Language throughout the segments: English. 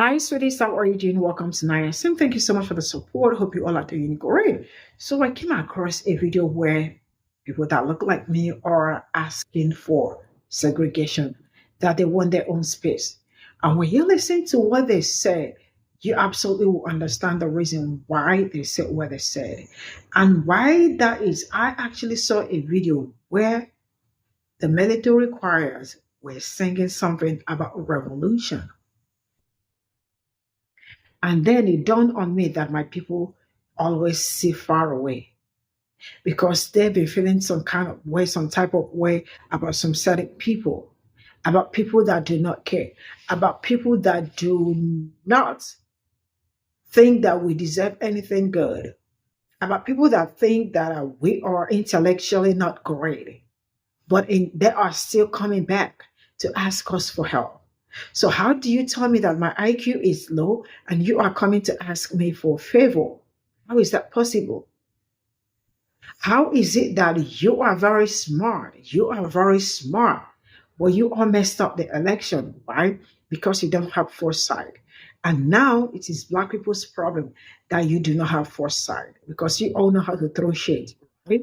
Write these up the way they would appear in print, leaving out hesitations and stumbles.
Hi, sweeties. How are you doing? Welcome to Naya Sim. Thank you so much for the support. Hope you all are doing great. So I came across a video where people that look like me are asking for segregation, that they want their own space. And when you listen to what they say, you absolutely will understand the reason why they said what they said. And why that is, I actually saw a video where the military choirs were singing something about revolution. And then it dawned on me that my people always see far away because they've been feeling some kind of way, some type of way about some certain people, about people that do not care, about people that do not think that we deserve anything good, about people that think that we are intellectually not great, but they are still coming back to ask us for help. So how do you tell me that my IQ is low and you are coming to ask me for a favor? How is that possible? How is it that you are very smart? You are very smart. Well, you all messed up the election. Why? Because you don't have foresight. And now it is Black people's problem that you do not have foresight because you all know how to throw shade. Right?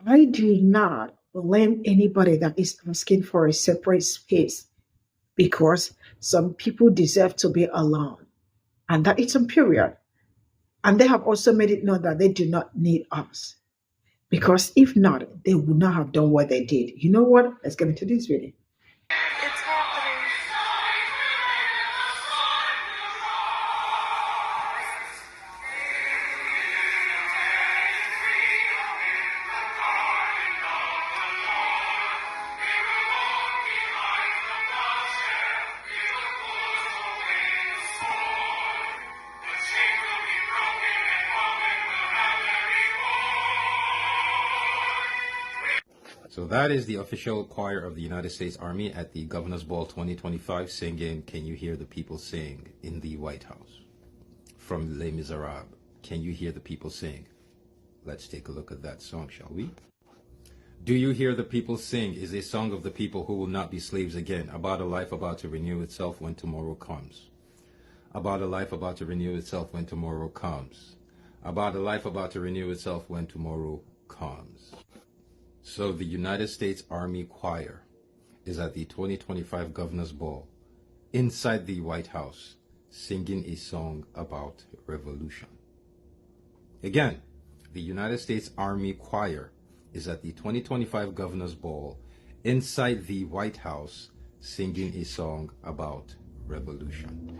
I do not blame anybody that is asking for a separate space because some people deserve to be alone and that it's a period. And they have also made it known that they do not need us because if not, they would not have done what they did. You know what? Let's get into this video. It's happening. So that is the official choir of the United States Army at the Governor's Ball 2025 singing Can You Hear the People Sing in the White House from Les Miserables. Can you hear the people sing? Let's take a look at that song, shall we? Do You Hear the People Sing is a song of the people who will not be slaves again, about a life about to renew itself when tomorrow comes. About a life about to renew itself when tomorrow comes. About a life about to renew itself when tomorrow comes. So the United States Army Choir is at the 2025 Governor's Ball inside the White House singing a song about revolution. Again, the United States Army Choir is at the 2025 Governor's Ball inside the White House singing a song about revolution.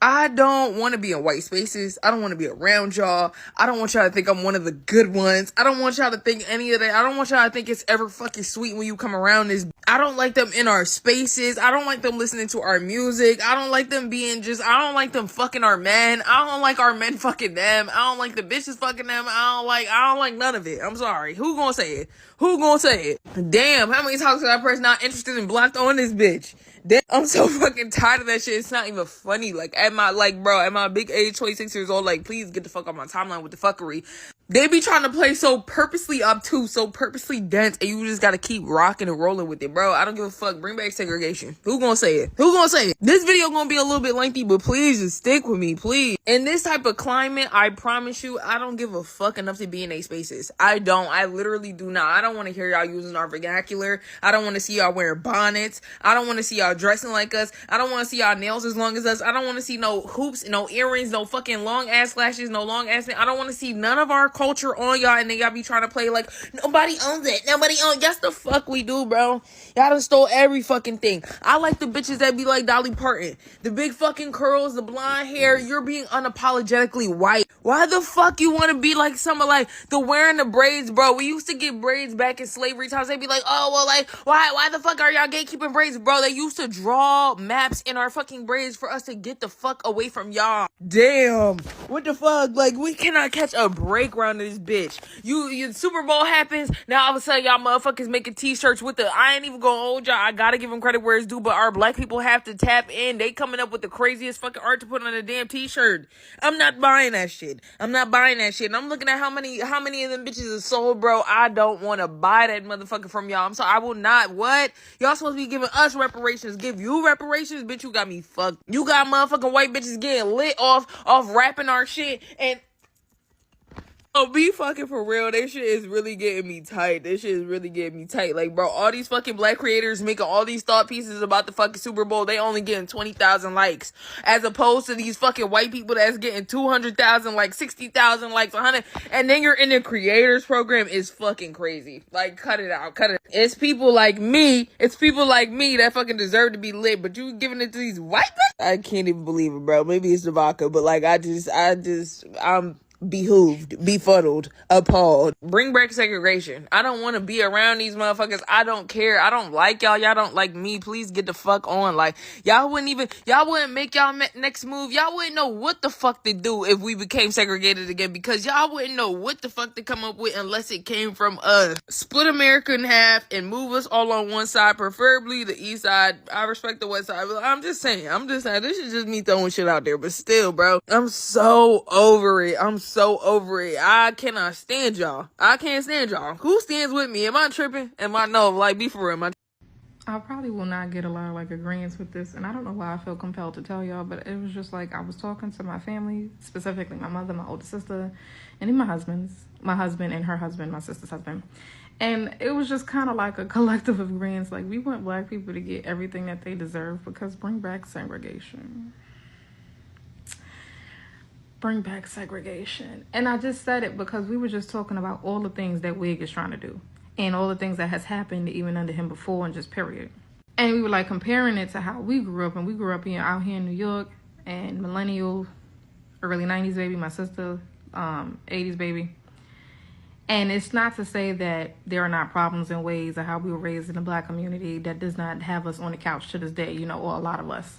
I don't want to be in white spaces. I don't want to be around y'all. I don't want y'all to think I'm one of the good ones. I don't want y'all to think any of that. I don't want y'all to think it's ever fucking sweet when you come around this. I don't like them in our spaces. I don't like them listening to our music. I don't like them I don't like them fucking our men. I don't like our men fucking them. I don't like the bitches fucking them. I don't like none of it. I'm sorry. Who gonna say it? Who gonna say it? Damn, how many times is that person not interested in blocked on this bitch? Damn, I'm so fucking tired of that shit. It's not even funny. Like, at my big age, 26 years old, like, please get the fuck off my timeline with the fuckery. They be trying to play so purposely obtuse, so purposely dense, and you just gotta keep rocking and rolling with it, bro. I don't give a fuck. Bring back segregation. Who gonna say it? Who gonna say it? This video gonna be a little bit lengthy, but please just stick with me, please. In this type of climate, I promise you, I don't give a fuck enough to be in these spaces. I don't. I literally do not. I don't want to hear y'all using our vernacular. I don't want to see y'all wearing bonnets. I don't want to see y'all dressing like us. I don't want to see y'all nails as long as us. I don't want to see no hoops, no earrings, no fucking long ass lashes, no long ass. I don't want to see none of our culture on y'all, and then y'all be trying to play like nobody owns it. Nobody owns. Yes, the fuck we do, bro. Y'all done stole every fucking thing. I like the bitches that be like Dolly Parton, the big fucking curls, the blonde hair. You're being unapologetically white. Why the fuck you want to be like some of like the wearing the braids, bro? We used to get braids back in slavery times. They'd be like, oh well, like why the fuck are y'all gatekeeping braids, bro? They used to draw maps in our fucking braids for us to get the fuck away from y'all. Damn, what the fuck? Like, we cannot catch a break right around this bitch. You Super Bowl happens, now all of a sudden y'all motherfuckers making t-shirts with the, I ain't even gonna hold y'all, I gotta give them credit where it's due, but our black people have to tap in. They coming up with the craziest fucking art to put on a damn t-shirt. I'm not buying that shit. And I'm looking at how many of them bitches is sold, bro. I don't want to buy that motherfucker from y'all. I'm sorry, I will not. What? Y'all supposed to be giving us reparations. Give you reparations? Bitch, you got me fucked. You got motherfucking white bitches getting lit off rapping our shit, and oh, be fucking for real. This shit is really getting me tight. Like, bro, all these fucking black creators making all these thought pieces about the fucking Super Bowl, they only getting 20,000 likes. As opposed to these fucking white people that's getting 200,000 likes, 60,000 likes, 100. And then you're in the creators program is fucking crazy. Like, cut it out. It's people like me that fucking deserve to be lit, but you giving it to these white bitches? I can't even believe it, bro. Maybe it's the vodka, but like, I'm behooved, befuddled, appalled. Bring back segregation. I don't want to be around these motherfuckers. I don't care. I don't like y'all. Y'all don't like me. Please get the fuck on. Like, y'all wouldn't make y'all next move. Y'all wouldn't know what the fuck to do if we became segregated again, because y'all wouldn't know what the fuck to come up with unless it came from us. Split America in half and move us all on one side, preferably the east side. I respect the west side, but I'm just saying, this is just me throwing shit out there, but still, bro, I'm so over it. I cannot stand y'all. I can't stand y'all. Who stands with me? Am I tripping? No, like, be for real. I probably will not get a lot of, like, agreements with this, and I don't know why I feel compelled to tell y'all, but it was just, like, I was talking to my family, specifically my mother, my older sister, and then my husband and her husband, my sister's husband, and it was just kind of like a collective of agreements, like, we want black people to get everything that they deserve, because bring back segregation. Bring back segregation. And I just said it because we were just talking about all the things that Wig is trying to do and all the things that has happened even under him before, and just period. And we were like comparing it to how we grew up, and we grew up out here in New York, and millennial, early 90s baby, my sister, 80s baby. And it's not to say that there are not problems and ways of how we were raised in the black community that does not have us on the couch to this day, you know, or a lot of us.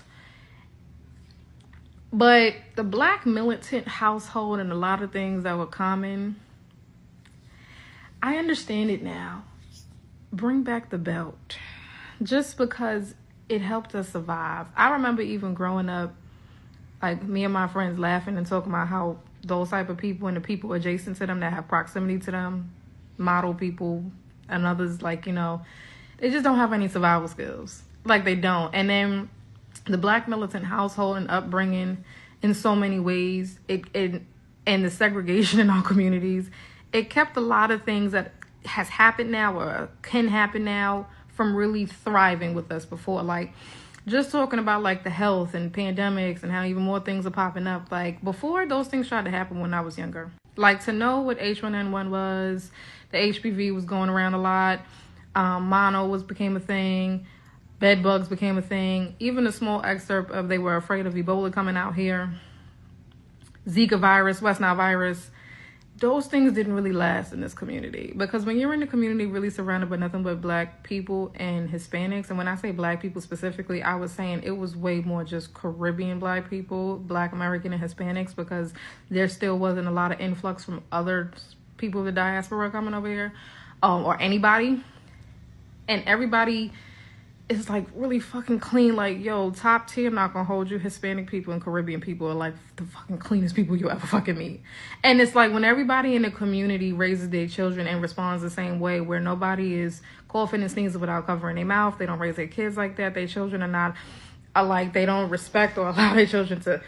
But the black militant household and a lot of things that were common, I understand it now. Bring back the belt. Just because it helped us survive. I remember even growing up, like me and my friends laughing and talking about how those type of people and the people adjacent to them that have proximity to them, model people and others, like, you know, they just don't have any survival skills. Like, they don't. And then the black militant household and upbringing in so many ways, and the segregation in our communities, it kept a lot of things that has happened now or can happen now from really thriving with us before. Like, just talking about like the health and pandemics and how even more things are popping up. Like, before, those things tried to happen when I was younger. Like, to know what H1N1 was, the HPV was going around a lot, mono became a thing, bed bugs became a thing. Even a small excerpt of they were afraid of Ebola coming out here, Zika virus, West Nile virus. Those things didn't really last in this community, because when you're in a community really surrounded by nothing but black people and Hispanics, and when I say black people specifically, I was saying it was way more just Caribbean black people, black American and Hispanics, because there still wasn't a lot of influx from other people of the diaspora coming over here, or anybody. And everybody is like really fucking clean. Like, yo, top tier, I'm not gonna hold you. Hispanic people and Caribbean people are like the fucking cleanest people you'll ever fucking meet. And it's like when everybody in the community raises their children and responds the same way, where nobody is coughing and sneezing without covering their mouth. They don't raise their kids like that. Their children are not like, they don't respect or allow their children to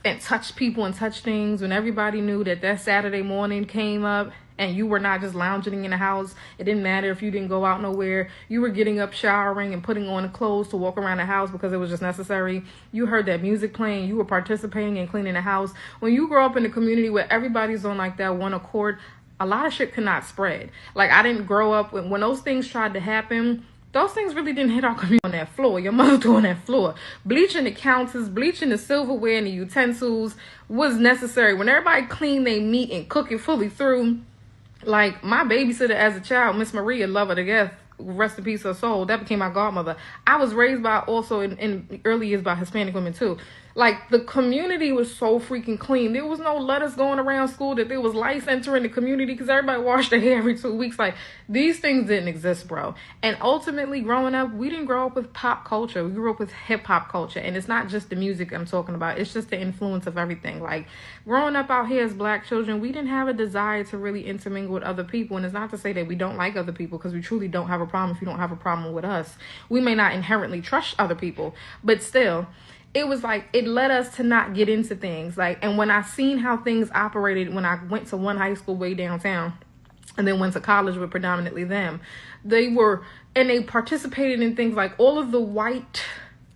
and touch people and touch things. When everybody knew that Saturday morning came up and you were not just lounging in the house, it didn't matter if you didn't go out nowhere, you were getting up, showering, and putting on clothes to walk around the house because it was just necessary. You heard that music playing, you were participating in cleaning the house. When you grow up in a community where everybody's on like that one accord, a lot of shit cannot spread. Like, I didn't grow up when those things tried to happen. Those things really didn't hit our community on that floor. Your mother on that floor. Bleaching the counters, bleaching the silverware and the utensils was necessary. When everybody cleaned their meat and cook it fully through, like my babysitter as a child, Miss Maria, love her to death, rest in peace her soul, that became my godmother. I was raised by also in early years by Hispanic women too. Like, the community was so freaking clean. There was no letters going around school that there was lice entering the community because everybody washed their hair every 2 weeks. Like, these things didn't exist, bro. And ultimately, growing up, we didn't grow up with pop culture. We grew up with hip-hop culture. And it's not just the music I'm talking about. It's just the influence of everything. Like, growing up out here as black children, we didn't have a desire to really intermingle with other people. And it's not to say that we don't like other people, because we truly don't have a problem if you don't have a problem with us. We may not inherently trust other people, but still, it was like, it led us to not get into things. Like, and when I seen how things operated, when I went to one high school way downtown and then went to college with predominantly them, they participated in things like all of the white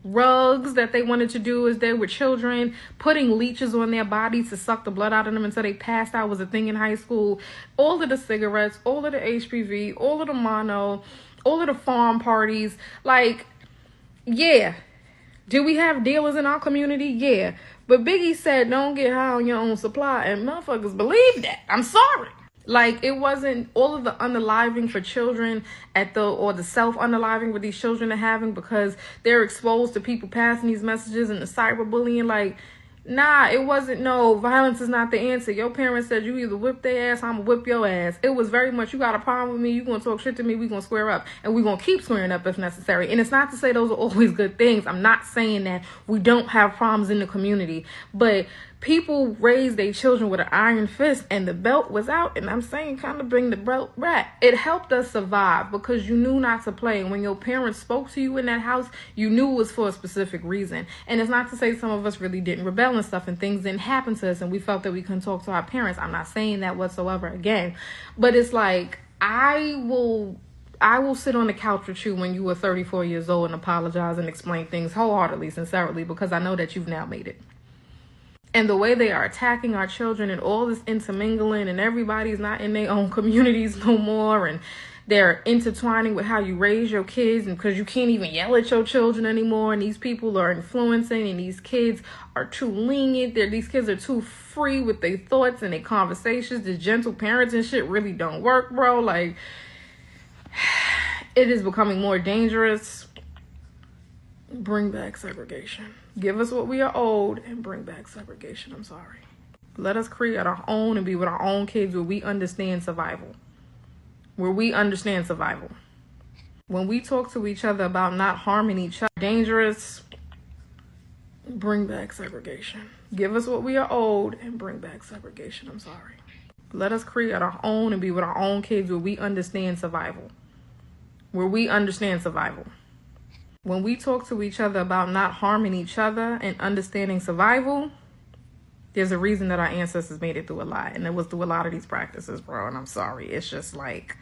rugs that they wanted to do as they were children, putting leeches on their bodies to suck the blood out of them until they passed out was a thing in high school. All of the cigarettes, all of the HPV, all of the mono, all of the farm parties. Like, yeah. Do we have dealers in our community? Yeah. But Biggie said, don't get high on your own supply. And motherfuckers believe that. I'm sorry. Like, it wasn't all of the unaliving for children or the self-unaliving what these children are having because they're exposed to people passing these messages and the cyberbullying. Like, nah, it wasn't no, violence is not the answer. Your parents said you either whip their ass, I'm gonna whip your ass. It was very much, you got a problem with me, you gonna talk shit to me, we gonna square up. And we gonna keep squaring up if necessary. And it's not to say those are always good things. I'm not saying that we don't have problems in the community. But people raised their children with an iron fist and the belt was out. And I'm saying kind of bring the belt back. It helped us survive because you knew not to play. And when your parents spoke to you in that house, you knew it was for a specific reason. And it's not to say some of us really didn't rebel and stuff and things didn't happen to us and we felt that we couldn't talk to our parents. I'm not saying that whatsoever again. But it's like, I will sit on the couch with you when you were 34 years old and apologize and explain things wholeheartedly, sincerely, because I know that you've now made it. And the way they are attacking our children and all this intermingling and everybody's not in their own communities no more. And they're intertwining with how you raise your kids and because you can't even yell at your children anymore. And these people are influencing and these kids are too lenient. These kids are too free with their thoughts and their conversations. The gentle parenting shit really don't work, bro. Like, it is becoming more dangerous. Bring back segregation. Give us what we are owed and bring back segregation. I'm sorry. Let us create our own and be with our own kids where we understand survival. When we talk to each other about not harming each other, dangerous, bring back segregation. Give us what we are owed and bring back segregation. I'm sorry. Let us create our own and be with our own kids where we understand survival. When we talk to each other about not harming each other and understanding survival, there's a reason that our ancestors made it through a lot. And it was through a lot of these practices, bro. And I'm sorry. It's just like,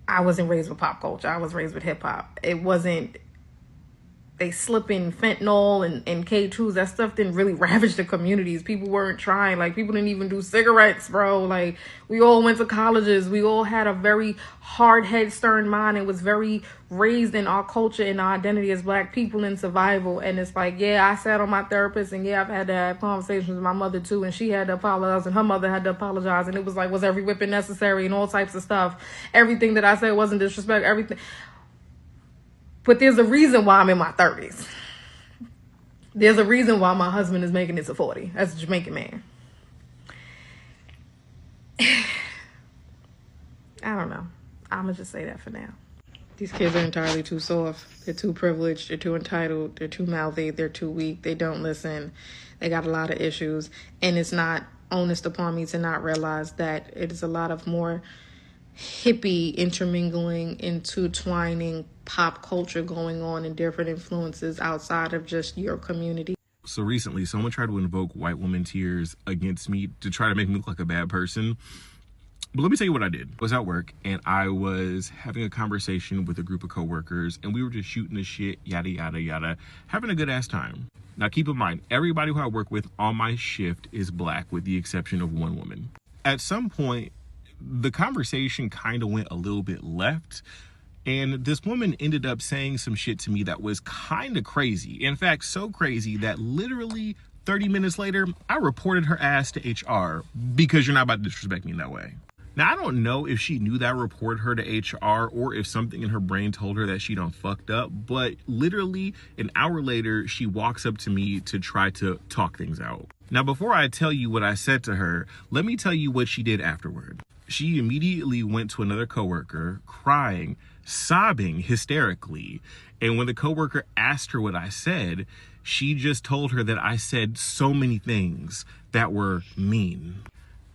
I wasn't raised with pop culture. I was raised with hip hop. It wasn't, they slipping fentanyl and K2s. That stuff didn't really ravage the communities. People weren't trying. Like, people didn't even do cigarettes, bro. Like, we all went to colleges. We all had a very hard head, stern mind, and was very raised in our culture and our identity as black people in survival. And it's like, yeah, I sat on my therapist and yeah, I've had to have conversations with my mother too. And she had to apologize and her mother had to apologize. And it was like, was every whipping necessary and all types of stuff. Everything that I said wasn't disrespect, everything. But there's a reason why I'm in my 30s. There's a reason why my husband is making it to 40 as a Jamaican man. I don't know. I'm going to just say that for now. These kids are entirely too soft. They're too privileged. They're too entitled. They're too mouthy. They're too weak. They don't listen. They got a lot of issues. And it's not honest upon me to not realize that it is a lot of more hippie intermingling, intertwining pop culture going on and different influences outside of just your community. So recently, someone tried to invoke white woman tears against me to try to make me look like a bad person. But let me tell you what I did. I was at work and I was having a conversation with a group of coworkers and we were just shooting the shit, yada, yada, yada, having a good ass time. Now, keep in mind, everybody who I work with on my shift is black with the exception of one woman. At some point, the conversation kind of went a little bit left. And this woman ended up saying some shit to me that was kind of crazy. In fact, so crazy that literally 30 minutes later, I reported her ass to HR because you're not about to disrespect me in that way. Now, I don't know if she knew that I reported her to HR or if something in her brain told her that she done fucked up, but literally an hour later, she walks up to me to try to talk things out. Now, before I tell you what I said to her, let me tell you what she did afterward. She immediately went to another coworker, crying, sobbing hysterically. And when the coworker asked her what I said, she just told her that I said so many things that were mean.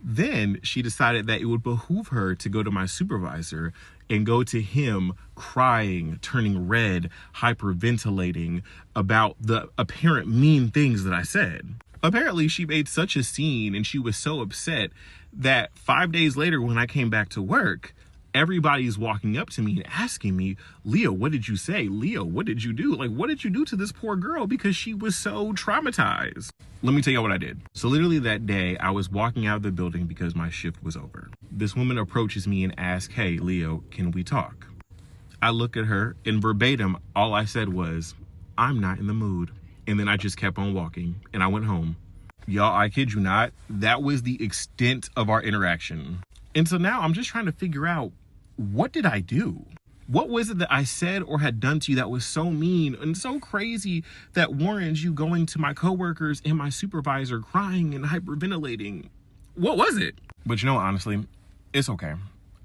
Then she decided that it would behoove her to go to my supervisor and go to him crying, turning red, hyperventilating about the apparent mean things that I said. Apparently, she made such a scene and she was so upset that 5 days later when I came back to work, everybody's walking up to me and asking me, Leo, what did you say? Leo, what did you do? Like, what did you do to this poor girl? Because she was so traumatized. Let me tell you what I did. So literally that day, I was walking out of the building because my shift was over. This woman approaches me and asks, hey, Leo, can we talk? I look at her and verbatim, all I said was, I'm not in the mood. And then I just kept on walking and I went home. Y'all, I kid you not, that was the extent of our interaction. And so now I'm just trying to figure out, what did I do? What was it that I said or had done to you that was so mean and so crazy that warrants you going to my coworkers and my supervisor crying and hyperventilating? What was it? But you know, honestly, it's okay.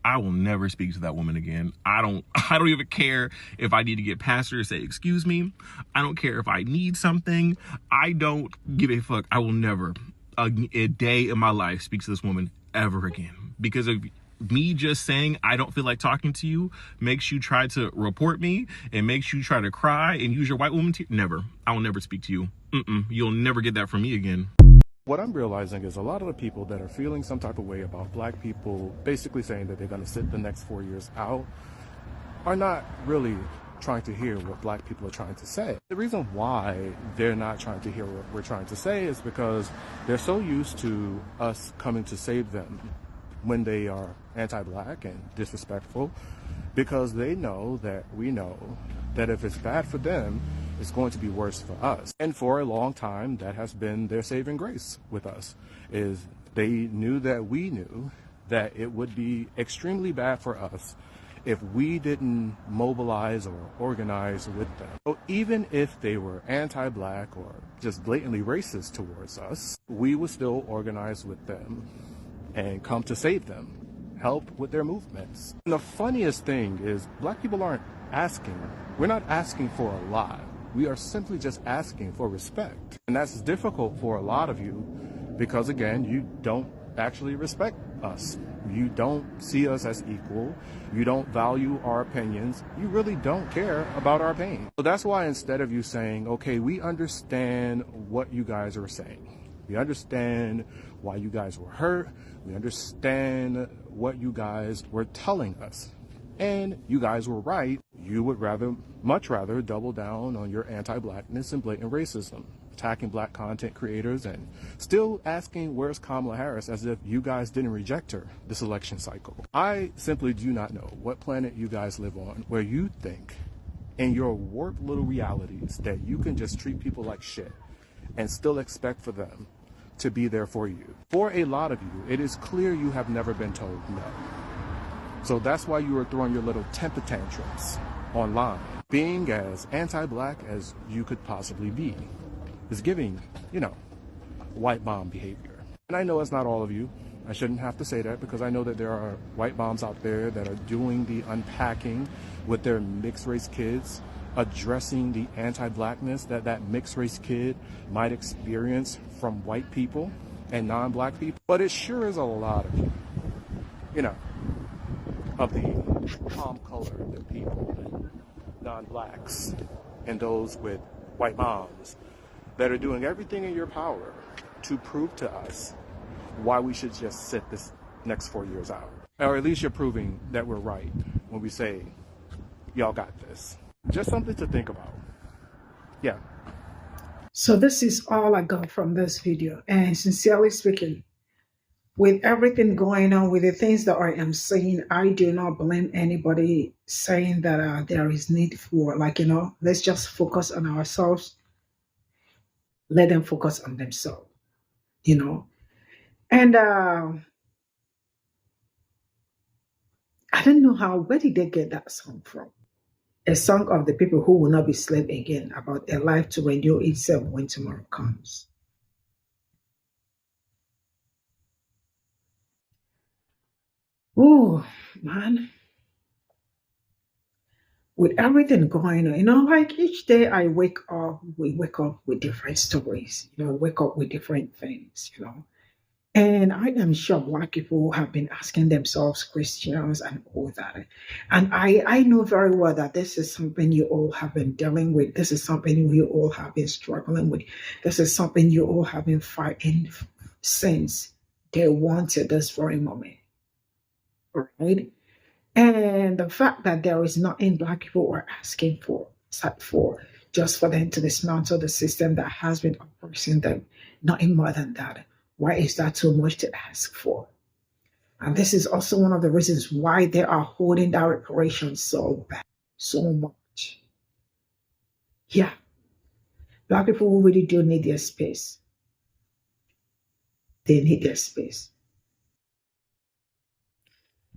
I will never speak to that woman again. I don't even care if I need to get past her to say, excuse me. I don't care if I need something. I don't give a fuck. I will never a day in my life speak to this woman ever again. Because of me just saying I don't feel like talking to you makes you try to report me and makes you try to cry and use your white woman never. I will never speak to you. You'll never get that from me again. What I'm realizing is a lot of the people that are feeling some type of way about black people basically saying that they're going to sit the next 4 years out are not really trying to hear what black people are trying to say. The reason why they're not trying to hear what we're trying to say is because they're so used to us coming to save them when they are anti-black and disrespectful, because they know that we know that if it's bad for them, it's going to be worse for us. And for a long time, that has been their saving grace with us, is they knew that we knew that it would be extremely bad for us if we didn't mobilize or organize with them. So even if they were anti-black or just blatantly racist towards us, we would still organize with them and come to save them, help with their movements. And the funniest thing is black people aren't asking. We're not asking for a lot. We are simply just asking for respect. And that's difficult for a lot of you because, again, you don't actually respect us. You don't see us as equal. You don't value our opinions. You really don't care about our pain. So that's why instead of you saying, okay, we understand what you guys are saying. We understand why you guys were hurt. We understand what you guys were telling us. And you guys were right. You would much rather double down on your anti-blackness and blatant racism, attacking black content creators and still asking where's Kamala Harris as if you guys didn't reject her this election cycle. I simply do not know what planet you guys live on where you think in your warped little realities that you can just treat people like shit and still expect for them to be there for you. For a lot of you, it is clear you have never been told no. So that's why you are throwing your little temper tantrums online. Being as anti-black as you could possibly be is giving, white bomb behavior. And I know it's not all of you. I shouldn't have to say that because I know that there are white bombs out there that are doing the unpacking with their mixed race kids, addressing the anti-blackness that mixed race kid might experience from white people and non-black people. But it sure is a lot of you, of the palm-colored people, and non-blacks, and those with white moms that are doing everything in your power to prove to us why we should just sit this next 4 years out. Or at least you're proving that we're right when we say, y'all got this. Just something to think about. Yeah. So this is all I got from this video. And sincerely speaking, with everything going on, with the things that I am saying, I do not blame anybody saying that there is need for, let's just focus on ourselves. Let them focus on themselves, And I don't know where did they get that song from? A song of the people who will not be slave again, about a life to renew itself when tomorrow comes. Oh, man. With everything going on, like each day we wake up with different stories, wake up with different things. And I am sure Black people have been asking themselves questions and all that. And I know very well that this is something you all have been dealing with. This is something you all have been struggling with. This is something you all have been fighting since day one to this very moment. Right? And the fact that there is nothing Black people are asking for, except for just for them to dismantle the system that has been oppressing them, nothing more than that. Why is that too much to ask for? And this is also one of the reasons why they are holding that reparation so back, so much. Yeah, Black people really do need their space. They need their space.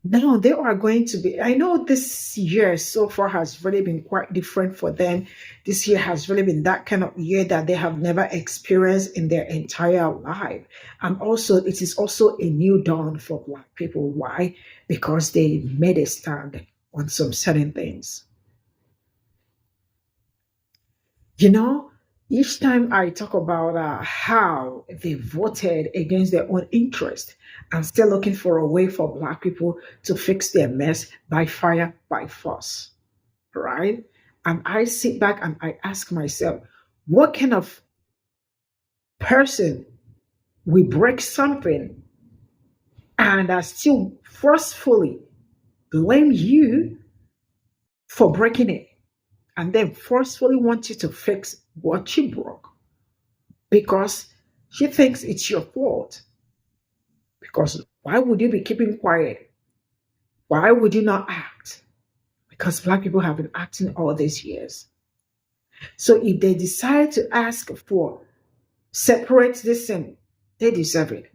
Now they are going to be, I know this year so far has really been quite different for them. This year has really been that kind of year that they have never experienced in their entire life. And also, it is also a new dawn for Black people. Why? Because they made a stand on some certain things. Each time I talk about how they voted against their own interest and still looking for a way for Black people to fix their mess by fire, by force, right? And I sit back and I ask myself, what kind of person will break something and I still forcefully blame you for breaking it and then forcefully want you to fix what she broke because she thinks it's your fault? Because why would you be keeping quiet? Why would you not act? Because Black people have been acting all these years. So if they decide to ask for separate this thing, they deserve it.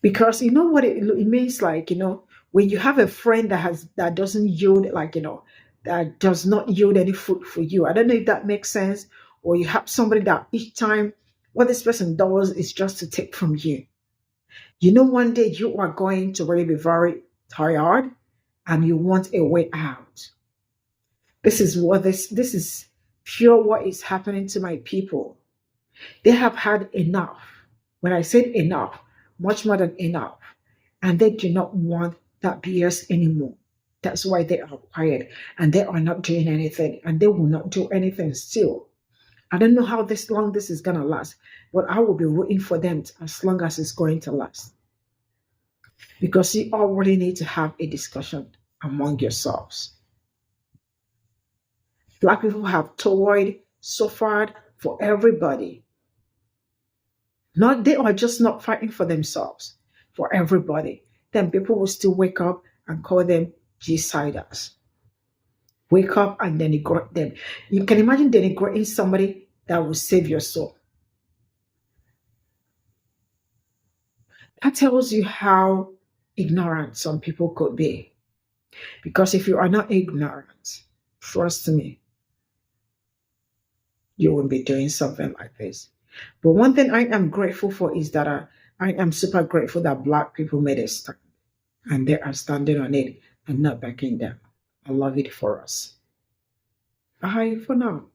Because you know what it means, like, when you have a friend that doesn't yield, like, that does not yield any fruit for you. I don't know if that makes sense. Or you have somebody that each time what this person does is just to take from you. One day you are going to really be very tired and you want a way out. This is pure what is happening to my people. They have had enough. When I said enough, much more than enough. And they do not want that BS anymore. That's why they are quiet and they are not doing anything and they will not do anything still. I don't know how long this is going to last, but I will be rooting for them as long as it's going to last. Because you already need to have a discussion among yourselves. Black people have toiled, suffered for everybody. They are just not fighting for themselves, for everybody. Then people will still wake up and call them G-siders. Wake up and denigrate them. You can imagine denigrating somebody that will save your soul. That tells you how ignorant some people could be. Because if you are not ignorant, trust me, you won't be doing something like this. But one thing I am grateful for is that I am super grateful that Black people made a stand. And they are standing on it and not backing down. I love it for us. Bye for now.